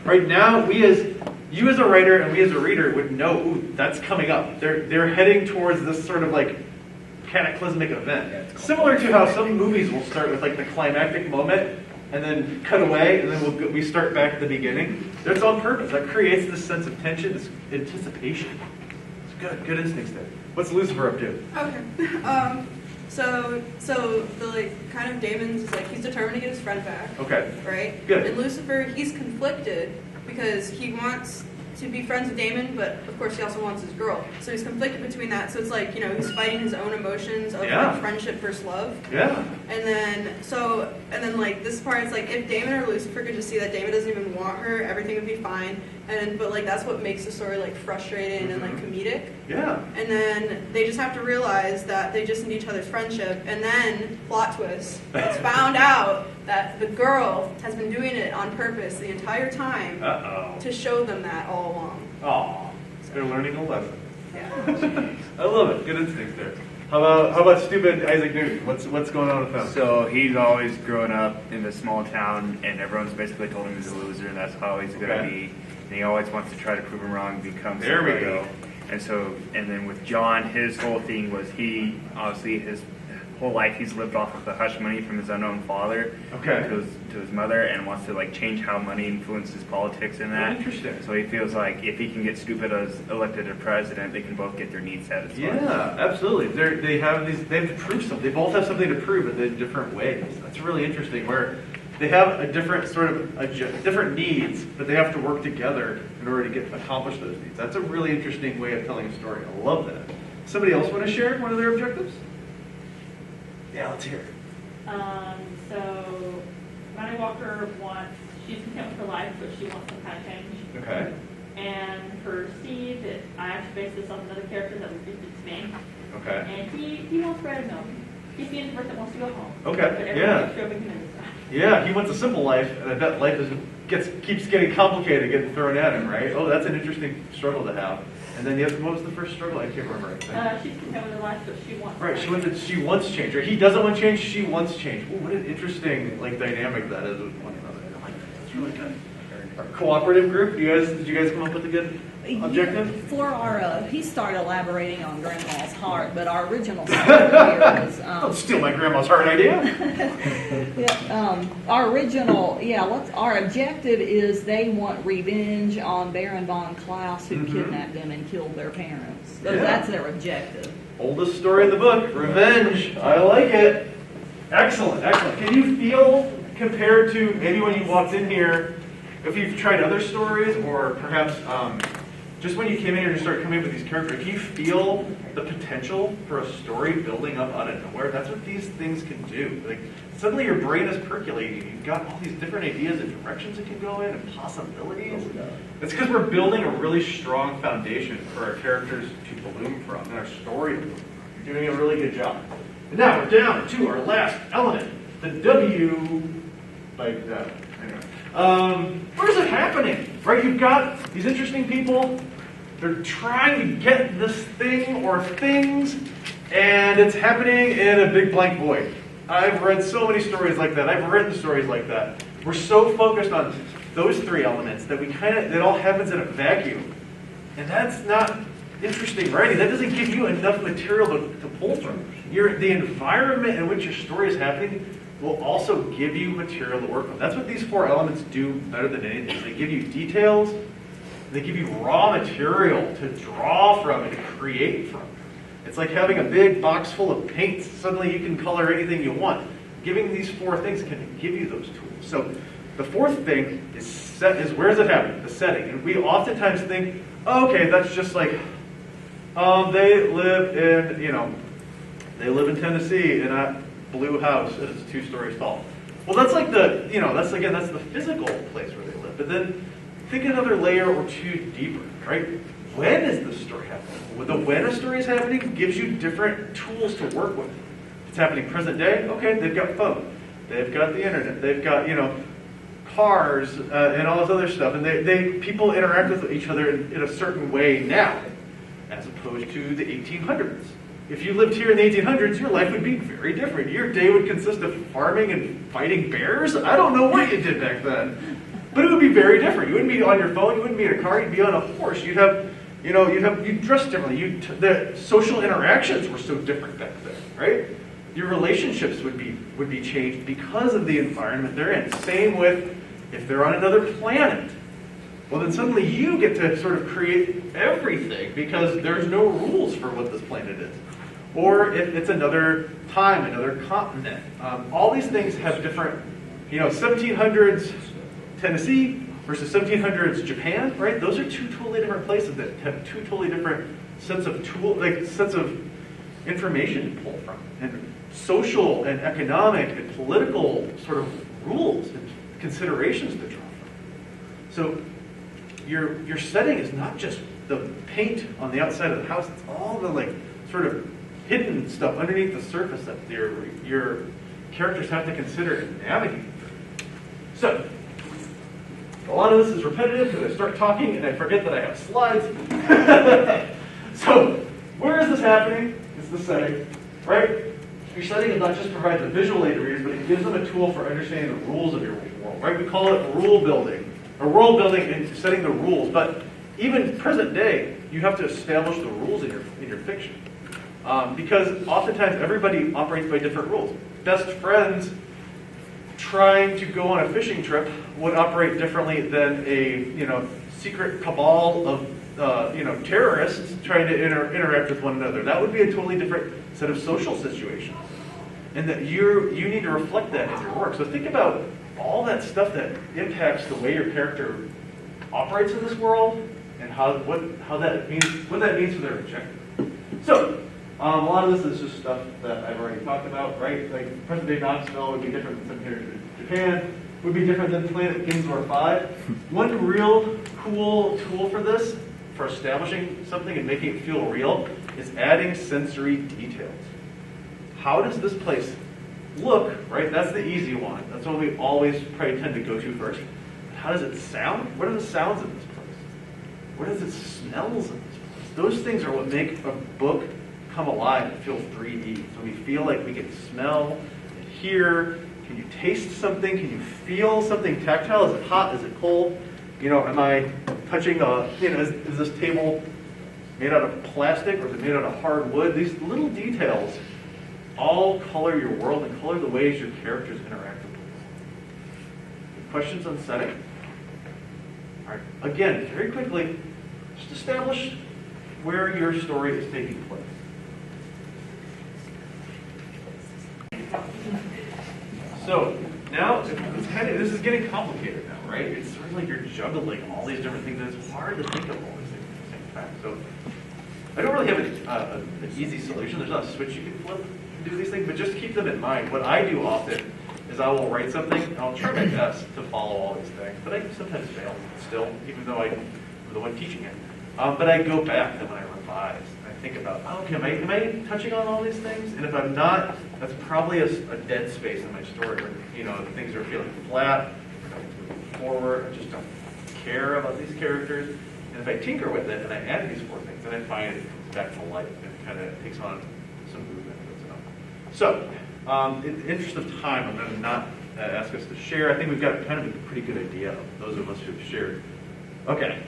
Right now, you as a writer and we as a reader would know, ooh, that's coming up. They're heading towards this sort of like cataclysmic event. Similar to how some movies will start with like the climactic moment and then cut away, and then we start back at the beginning. That's on purpose. That creates this sense of tension, this anticipation. It's good instincts there. What's Lucifer up to? Okay. So the like kind of Damon's is like he's determined to get his friend back. Okay. Right? Good. And Lucifer, he's conflicted because he wants to be friends with Damon, but of course he also wants his girl. So he's conflicted between that. So it's like, he's fighting his own emotions of Yeah. like friendship versus love. Yeah. And then like this part, it's like if Damon or Lucifer could just see that Damon doesn't even want her, everything would be fine. But like that's what makes the story like frustrating and like comedic. Yeah. And then they just have to realize that they just need each other's friendship. And then, plot twist, it's found out that the girl has been doing it on purpose the entire time to show them that all along. Aw. They're learning a lesson. Yeah. I love it. Good instincts there. How about stupid Isaac Newton? What's going on with him? So he's always grown up in this small town, and everyone's basically told him he's a loser, and that's how he's going to Okay. be. And he always wants to try to prove him wrong, become There we somebody. go. And then with John, his whole thing was his whole life he's lived off of the hush money from his unknown father Okay. to his mother, and wants to like change how money influences politics in that. Interesting. So he feels like if he can get stupid as elected a president, they can both get their needs satisfied. Yeah, absolutely. They have to prove something. They both have something to prove, but in different ways. That's really interesting. Where they have a different different needs, but they have to work together in order to accomplish those needs. That's a really interesting way of telling a story. I love that. Somebody else want to share one of their objectives? Yeah, let's hear it. So Johnny Walker she's content with her life, but she wants some kind of change. Okay. And for Steve, I actually based this off another character that was it's me. Okay. And he wants bread and milk. He's the introvert that wants to go home. Okay, But everyone yeah. keeps shoving him into stuff. Yeah, he wants a simple life, and I bet life keeps getting complicated, getting thrown at him, right? Oh, that's an interesting struggle to have. And then what was the first struggle? I can't remember. She's content with her life, but she wants. Right, she wants change. Right? He doesn't want change. She wants change. Ooh, what an interesting dynamic that is with one another. I like that. That's really good. Our cooperative group. Did you guys come up with a good objective? For our, he started elaborating on Grandma's heart, but our original story here was. Don't steal my grandma's heart idea. Our objective is they want revenge on Baron von Klaus, who kidnapped them and killed their parents. So Yeah. that's their objective. Oldest story in the book. Revenge. I like it. Excellent. Can you feel, compared to maybe when you walked in here, if you've tried other stories, or perhaps just when you came in here and started coming up with these characters, can you feel the potential for a story building up out of nowhere? That's what these things can do. Like, suddenly your brain is percolating. You've got all these different ideas and directions it can go in and possibilities. It's because we're building a really strong foundation for our characters to bloom from and our story to bloom from. You're doing a really good job. And now we're down to our last element, the W, like that. Anyway. Where's it happening? Right, you've got these interesting people. They're trying to get this thing or things, and it's happening in a big blank void. I've read so many stories like that. I've written stories like that. We're so focused on those three elements that it all happens in a vacuum. And that's not interesting writing. That doesn't give you enough material to pull from. the environment in which your story is happening will also give you material to work on. That's what these 4 elements do better than anything. They give you details, they give you raw material to draw from and to create from. It's like having a big box full of paints. Suddenly you can color anything you want. Giving these 4 things can give you those tools. So the 4th thing is where is it happening? The setting. And we oftentimes think, oh, okay, that's just like, they live in Tennessee in a blue house and it's 2 stories tall. Well, that's like that's the physical place where they live. But then think another layer or 2 deeper, right? When is the story happening? When a story is happening gives you different tools to work with. If it's happening present day, okay, they've got phone, they've got the internet, they've got, cars and all this other stuff, and people interact with each other in a certain way now, as opposed to the 1800s. If you lived here in the 1800s, your life would be very different. Your day would consist of farming and fighting bears. I don't know what you did back then, but it would be very different. You wouldn't be on your phone. You wouldn't be in a car. You'd be on a horse. You'd dress differently. The social interactions were so different back then, right? Your relationships would be changed because of the environment they're in. Same with if they're on another planet. Well, then suddenly you get to sort of create everything because there's no rules for what this planet is. Or if it's another time, another continent. All these things have different, 1700s Tennessee versus 1700s Japan, right? Those are 2 totally different places that have 2 totally different sets of information to pull from. And social and economic and political sort of rules and considerations to draw from. So your setting is not just the paint on the outside of the house, it's all the sort of hidden stuff underneath the surface that your characters have to consider and navigate through. So, a lot of this is repetitive because I start talking and I forget that I have slides. So, where is this happening? It's the setting, right? Your setting does not just provide the visual aid to readers, but it gives them a tool for understanding the rules of your world, right? We call it rule building, or world building and setting the rules. But even present day, you have to establish the rules in your fiction. Because oftentimes everybody operates by different rules. Best friends trying to go on a fishing trip would operate differently than a secret cabal of terrorists trying to interact with one another. That would be a totally different set of social situations, and that you need to reflect that in your work. So think about all that stuff that impacts the way your character operates in this world, and what that means for their objective. So. A lot of this is just stuff that I've already talked about, right? Like present-day Knoxville would be different than here in Japan, would be different than Planet Ginsor 5. One real cool tool for this, for establishing something and making it feel real, is adding sensory details. How does this place look, right? That's the easy one. That's what we always probably tend to go to first. How does it sound? What are the sounds in this place? What does it smells in this place? Those things are what make a book come alive and feel 3D. So we feel like we can smell and hear. Can you taste something? Can you feel something tactile? Is it hot? Is it cold? Am I touching is this table made out of plastic or is it made out of hard wood? These little details all color your world and color the ways your characters interact with it. Questions on setting? All right. Again, very quickly, just establish where your story is taking place. So now this is getting complicated now, right? It's sort of like you're juggling all these different things, and it's hard to think of all these things at the same time. So I don't really have an easy solution. There's not a switch you can flip and do these things, but just keep them in mind. What I do often is I will write something, and I'll try my best to follow all these things, but I sometimes fail still, even though I'm the one teaching it. But I go back and when I revise, I think about, okay, am I touching on all these things? And if I'm not, that's probably a dead space in my story where, things are feeling flat, moving forward, I just don't care about these characters. And if I tinker with it and I add these 4 things, then I find it comes back to life and it kind of takes on some movement of its own. So, in the interest of time, I'm going to not ask us to share. I think we've got kind of a pretty good idea of those of us who've shared. Okay.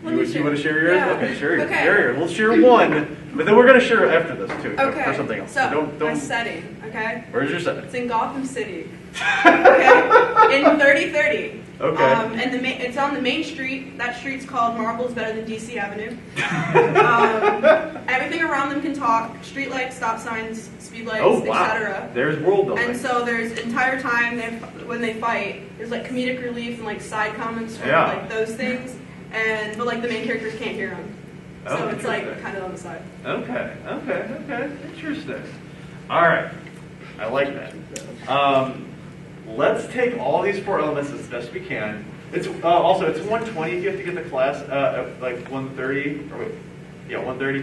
Let me You want to share yours? Yeah. Okay, share yours. Okay. Share yours. We'll share one, but then we're going to share after this too Okay. for something else. So, don't. my setting, okay? Where's your setting? It's in Gotham City. Okay? In 3030. Okay. And it's on the main street. That street's called Marble is Better Than DC Avenue. Everything around them can talk. Street lights, stop signs, speed lights, Oh wow. etc. There's world building. And so there's entire time when they fight, there's like comedic relief and like side comments from Yeah. like those things, but like the main characters can't hear them. Oh, So it's like interesting. kind of on the side. Okay. Interesting. All right. I like that. Let's take all these 4 elements as best we can. It's also it's 1:20 if you have to get to class at like 1:30 or wait, yeah 1:30.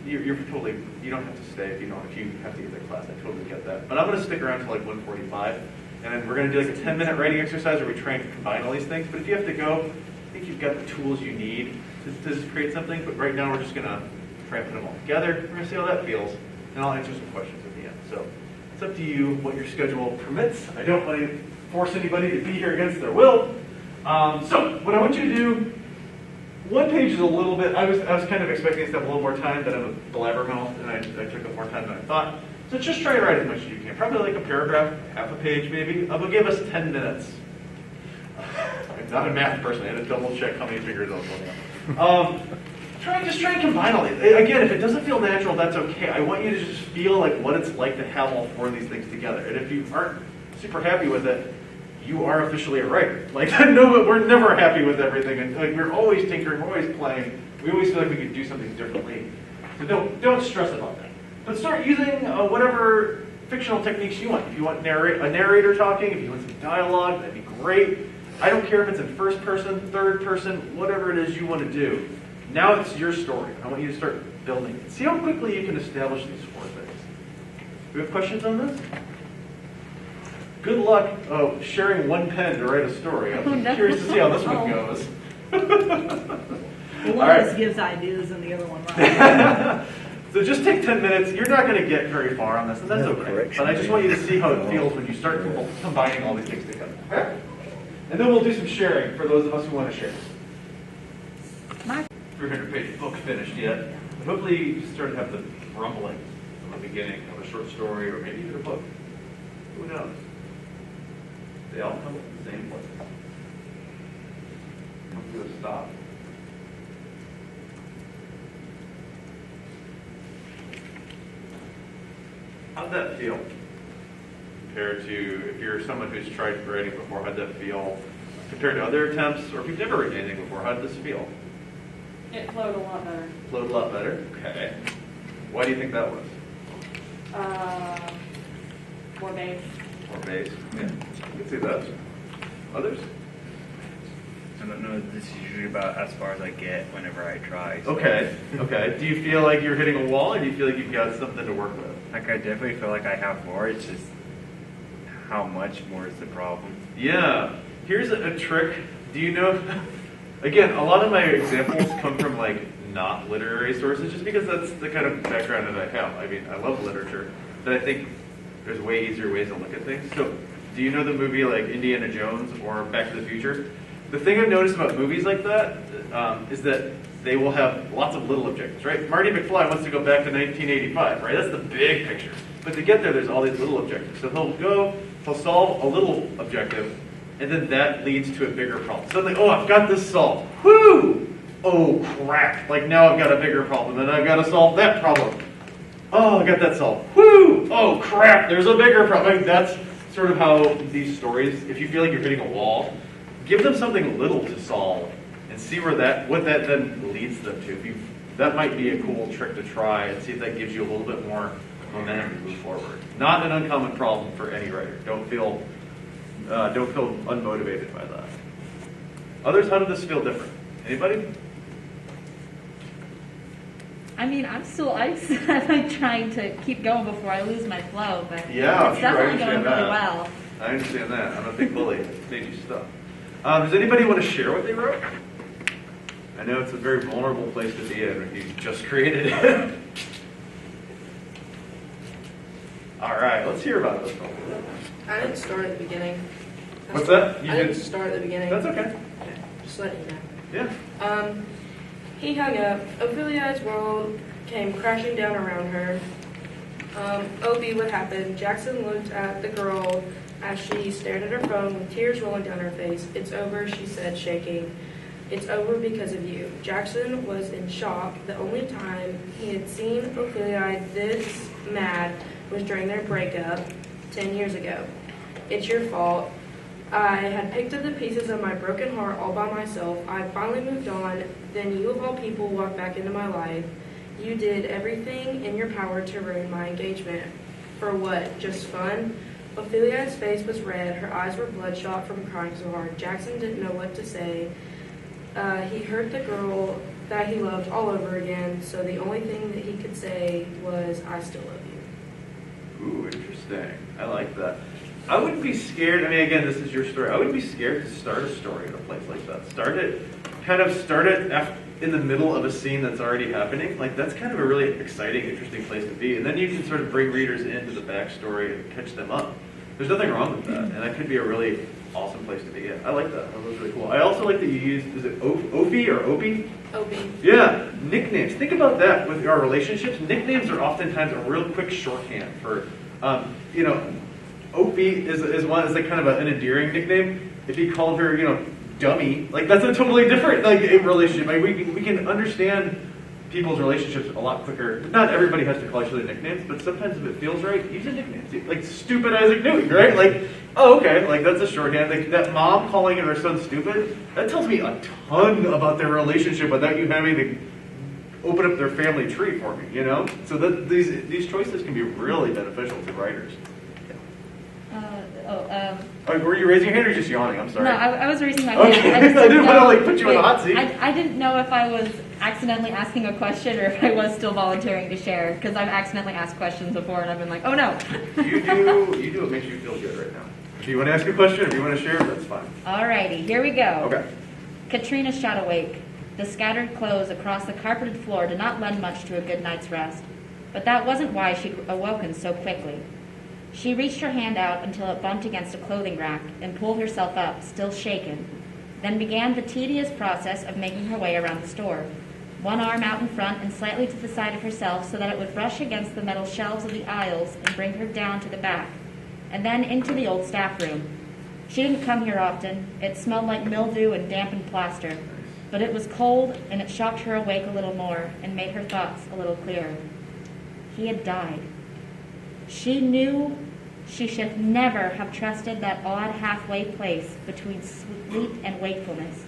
You're totally you don't have to stay if you have to get to class. I totally get that. But I'm going to stick around till like 1:45, and then we're going to do like a 10-minute writing exercise where we try and combine all these things. But if you have to go, I think you've got the tools you need to create something. But right now we're just going to try and put them all together. We're going to see how that feels, and I'll answer some questions at the end. So. It's up to you what your schedule permits. I don't want to force anybody to be here against their will. So what I want you to do, one page is a little bit, I was kind of expecting to have a little more time, but I'm a blabbermouth, and I took up more time than I thought. So just try to write as much as you can. Probably like a paragraph, half a page maybe. But give us 10 minutes. I'm not a math person. I had to double check how many fingers I was looking at. Just try and combine all these. Again, if it doesn't feel natural, that's okay. I want you to just feel like what it's like to have all 4 of these things together. And if you aren't super happy with it, you are officially a writer. Like, no, we're never happy with everything, and like we're always tinkering, we're always playing. We always feel like we could do something differently. So don't stress about that. But start using whatever fictional techniques you want. If you want a narrator talking, if you want some dialogue, that'd be great. I don't care if it's in first person, third person, whatever it is you want to do. Now it's your story. I want you to start building it. See how quickly you can establish these 4 things. Do we have questions on this? Good luck sharing one pen to write a story. I'm curious to see how this one goes. Well, one of us gives ideas and the other one writes. So just take 10 minutes. You're not going to get very far on this, and that's okay. But I just want you to see how it feels when you start combining all these things together. Okay? And then we'll do some sharing for those of us who want to share. 300-page book finished yet. But hopefully you start to have the rumbling from the beginning of a short story or maybe even a book. Who knows? They all come at the same place. Come to a stop. How'd that feel? Compared to, if you're someone who's tried writing before, how'd that feel? Compared to other attempts, or if you've never written anything before, how'd this feel? It flowed a lot better. Flowed a lot better? Okay. Why do you think that was? More base. More bass? Yeah, I can see that. Others? I don't know, this is usually about as far as I get whenever I try. So. Okay. Do you feel like you're hitting a wall, or do you feel like you've got something to work with? Like, I definitely feel like I have more, it's just how much more is the problem. Yeah. Here's a trick. Do you know... Again, a lot of my examples come from, like, not literary sources, just because that's the kind of background that I have. I mean, I love literature, but I think there's way easier ways to look at things. So, do you know the movie, like, Indiana Jones or Back to the Future? The thing I've noticed about movies like that is that they will have lots of little objectives, right? Marty McFly wants to go back to 1985, right? That's the big picture. But to get there's all these little objectives. So he'll solve a little objective, and then that leads to a bigger problem. Suddenly, I've got this solved. Whoo! Oh, crap. Like, now I've got a bigger problem, and I've got to solve that problem. Oh, I got that solved. Whoo! Oh, crap, there's a bigger problem. Like, that's sort of how these stories, if you feel like you're hitting a wall, give them something little to solve and see what that then leads them to. That might be a cool trick to try and see if that gives you a little bit more momentum to move forward. Not an uncommon problem for any writer. Don't feel unmotivated by that. Others, how did this feel different? Anybody? I mean, I'm like trying to keep going before I lose my flow, but Yeah, it's sure, I definitely going understand really that. well. I understand that. I'm a big bully. It made you stuff. Does anybody want to share what they wrote? I know it's a very vulnerable place to be in when you just created it. All right, let's hear about this one. I didn't start at the beginning. What's that? I didn't start at the beginning. That's okay. Just letting you know. Yeah. He hung up. Ophelia's world came crashing down around her. OB, what happened? Jackson looked at the girl as she stared at her phone with tears rolling down her face. It's over, she said, shaking. It's over because of you. Jackson was in shock. The only time he had seen Ophelia this mad was during their breakup 10 years ago. It's your fault. I had picked up the pieces of my broken heart all by myself. I finally moved on. Then you of all people walked back into my life. You did everything in your power to ruin my engagement. For what? Just fun? Ophelia's face was red. Her eyes were bloodshot from crying so hard. Jackson didn't know what to say. He hurt the girl that he loved all over again, so the only thing that he could say was, I still love you. Ooh, interesting. I like that. I wouldn't be scared. I mean, again, this is your story. I wouldn't be scared to start a story in a place like that. Start it in the middle of a scene that's already happening. Like, that's kind of a really exciting, interesting place to be. And then you can sort of bring readers into the backstory and catch them up. There's nothing wrong with that. And that could be a really awesome place to be in. I like that. That was really cool. I also like that you used, is it Opie or Opie? Opie. Yeah, nicknames. Think about that with our relationships. Nicknames are oftentimes a real quick shorthand for, Opie is like kind of an endearing nickname. If you called her, dummy, like that's a totally different relationship. Like we can understand people's relationships a lot quicker. Not everybody has to call each other nicknames, but sometimes if it feels right, use a nickname. Like stupid Isaac Newton, right? Like, oh okay, like that's a shorthand. Like that mom calling her son stupid, that tells me a ton about their relationship without you having to open up their family tree for me, So that these choices can be really beneficial to writers. Were you raising your hand or just yawning? I'm sorry. No, I was raising my Okay. hand. I didn't want to put you in the hot seat. I didn't know if I was accidentally asking a question or if I was still volunteering to share, because I've accidentally asked questions before and I've been like, oh no. You do what makes you feel good right now. If you want to ask a question, if you want to share, that's fine. Alrighty, here we go. Okay. Katrina shot awake. The scattered clothes across the carpeted floor did not lend much to a good night's rest. But that wasn't why she'd awoken so quickly. She reached her hand out until it bumped against a clothing rack and pulled herself up, still shaken, then began the tedious process of making her way around the store, one arm out in front and slightly to the side of herself so that it would brush against the metal shelves of the aisles and bring her down to the back, and then into the old staff room. She didn't come here often. It smelled like mildew and dampened plaster, but it was cold and it shocked her awake a little more and made her thoughts a little clearer. He had died. She knew she should never have trusted that odd halfway place between sleep and wakefulness.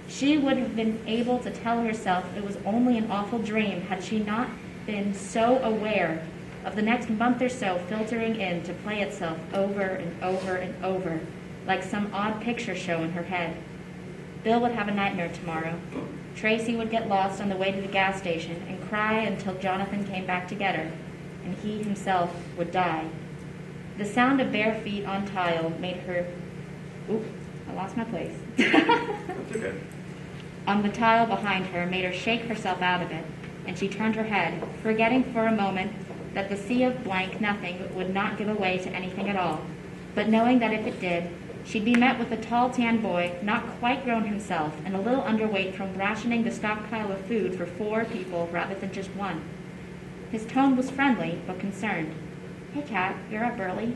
She would have been able to tell herself it was only an awful dream had she not been so aware of the next month or so filtering in to play itself over and over and over, like some odd picture show in her head. Bill would have a nightmare tomorrow. Tracy would get lost on the way to the gas station and cry until Jonathan came back to get her, and he himself would die. The sound of bare feet on tile made her... Oop, I lost my place. That's okay. On the tile behind her made her shake herself out of it, and she turned her head, forgetting for a moment that the sea of blank nothing would not give away to anything at all, but knowing that if it did, she'd be met with a tall, tan boy, not quite grown himself, and a little underweight from rationing the stockpile of food for 4 people rather than just 1. His tone was friendly, but concerned. Hey, Kat, you're up early.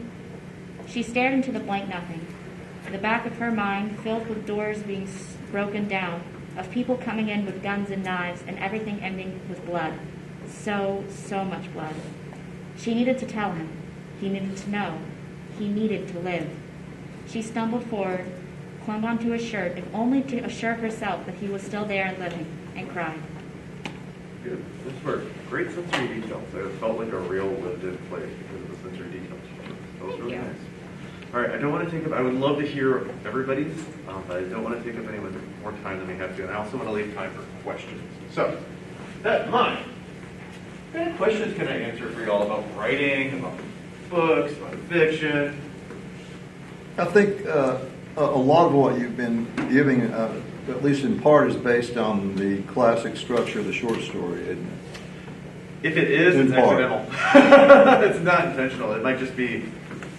She stared into the blank nothing, the back of her mind filled with doors being broken down, of people coming in with guns and knives, and everything ending with blood. So much blood. She needed to tell him. He needed to know. He needed to live. She stumbled forward, clung onto his shirt, if only to assure herself that he was still there and living, and cried. Good. This were great sensory details. It felt like a real lived-in place because of the sensory details. That was really nice. All right, I would love to hear everybody's, but I don't want to take up anyone's more time than we have to, and I also want to leave time for questions. So, that in mind, what kind of questions can I answer for y'all about writing, about books, about fiction? I think a lot of what you've been giving, at least in part, is based on the classic structure of the short story, isn't it? If it is, In it's part. accidental. It's not intentional. It might just be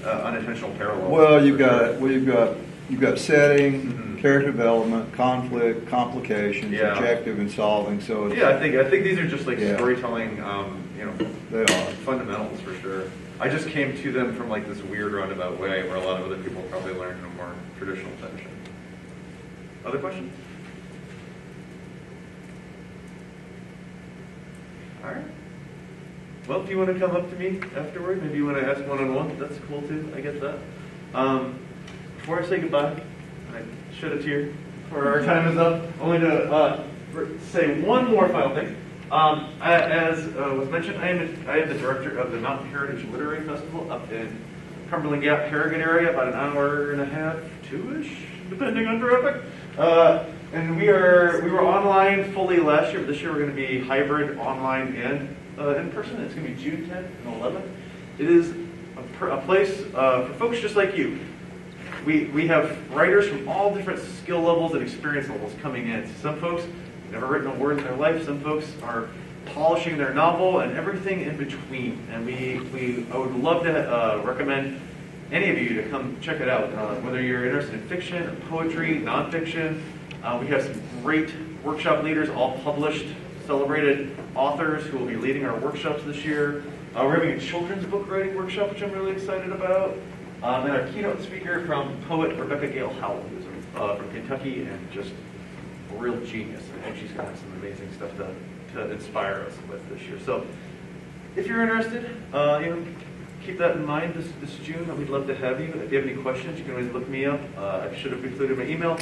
unintentional parallel. Well, you've got setting, character development, conflict, complications, Yeah. objective and solving. So it's, Yeah, I think these are just like Yeah. storytelling, they are. fundamentals for sure. I just came to them from like this weird roundabout way where a lot of other people probably learned in a more traditional fashion. Other questions? All right. Well, if you want to come up to me afterward, maybe you want to ask one-on-one, that's cool too. I get that. Before I say goodbye, I shed a tear before our time is up. Only to say one more final thing. As was mentioned, I am the director of the Mountain Heritage Literary Festival up in Cumberland Gap, Harrogate area, about an hour and a half, 2-ish, depending on traffic. And we were online fully last year, but this year we're going to be hybrid, online and in person. It's going to be June 10th and 11th. It is a place for folks just like you. We have writers from all different skill levels and experience levels coming in. Some folks have never written a word in their life. Some folks are polishing their novel and everything in between. And I would love to recommend any of you to come check it out. Whether you're interested in fiction, or poetry, nonfiction, we have some great workshop leaders, all published, celebrated authors who will be leading our workshops this year. We're having a children's book writing workshop, which I'm really excited about. And our keynote speaker from poet Rebecca Gale Howell, who's from Kentucky and just a real genius. I think she's going to have some amazing stuff to inspire us with this year. So if you're interested, keep that in mind this June. We'd love to have you. If you have any questions, you can always look me up. I should have included my email.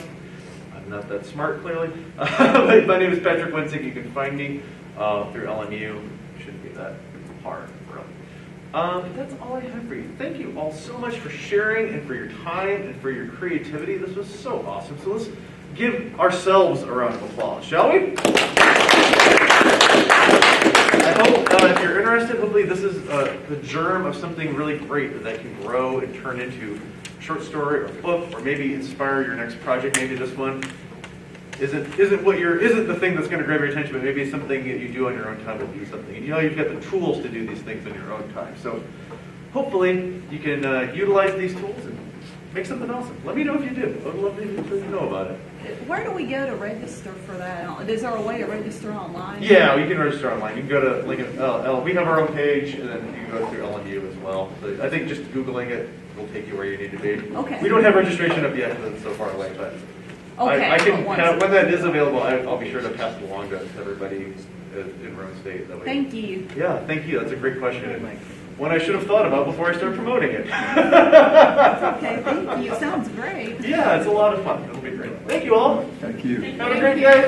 I'm not that smart, clearly. My name is Patrick Wensink. You can find me through LMU. Shouldn't be that hard, really. But that's all I have for you. Thank you all so much for sharing and for your time and for your creativity. This was so awesome. So let's give ourselves a round of applause, shall we? I hope if you're interested, hopefully this is the germ of something really great that can grow and turn into a short story or a book, or maybe inspire your next project. Maybe this one isn't the thing that's going to grab your attention, but maybe it's something that you do on your own time will be something. And you've got the tools to do these things on your own time. So hopefully you can utilize these tools and make something awesome. Let me know if you do. I would love to know about it. Where do we go to register for that? Is there a way to register online? Yeah, you can register online. You can go to Lincoln. We have our own page, and then you can go through LMU as well. So I think just Googling it will take you where you need to be. Okay. We don't have registration up yet because it's so far away, but Okay. I can when that is available, I'll be sure to pass it along to everybody in Roane State. That way. Thank you. Yeah, thank you. That's a great question. And one I should have thought about before I started promoting it. That's okay. Thank you. Sounds great. Yeah, it's a lot of fun. It'll be great. Thank you all. Thank you. Have a great day. Thanks.